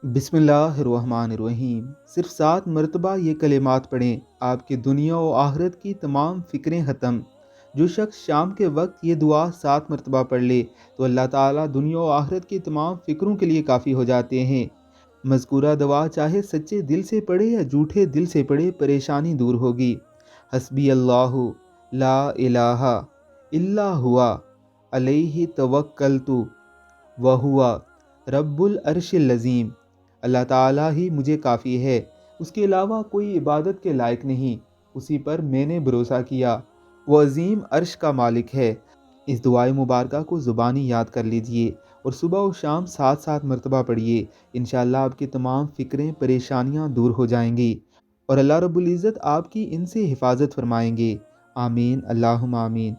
बिस्मिल्लाहिर्रहमानिर्रहीम। सिर्फ 7 मरतबा ये कलिमात पढ़ें, आपकी दुनिया और आखिरत की तमाम फ़िक्रें ख़त्म। जो शख्स शाम के वक्त ये दुआ 7 मरतबा पढ़ ले तो अल्लाह ताला दुनिया और आखिरत की तमाम फ़िक्रों के लिए काफ़ी हो जाते हैं। मज़कूरा दवा चाहे सच्चे दिल से पढ़े या झूठे दिल से पढ़े, परेशानी दूर होगी। हस्बी अल्लाहु ला इलाहा इल्ला हुआ अलैहि तवक्कलतु वहुआ रब्बुल अर्शिल अज़ीम। अल्लाह ताला ही मुझे काफ़ी है, उसके अलावा कोई इबादत के लायक नहीं। उसी पर मैंने भरोसा किया, वो अज़ीम अर्श का मालिक है। इस दुआए मुबारका को ज़ुबानी याद कर लीजिए और सुबह और शाम 7-7 मरतबा पढ़िए। इंशाअल्लाह आपकी तमाम फ़िक्रें परेशानियाँ दूर हो जाएंगी और अल्लाह रब्बुल इज़्ज़त आपकी इनसे हिफाजत फरमाएंगे। आमीन अल्लाहुम्मा आमीन।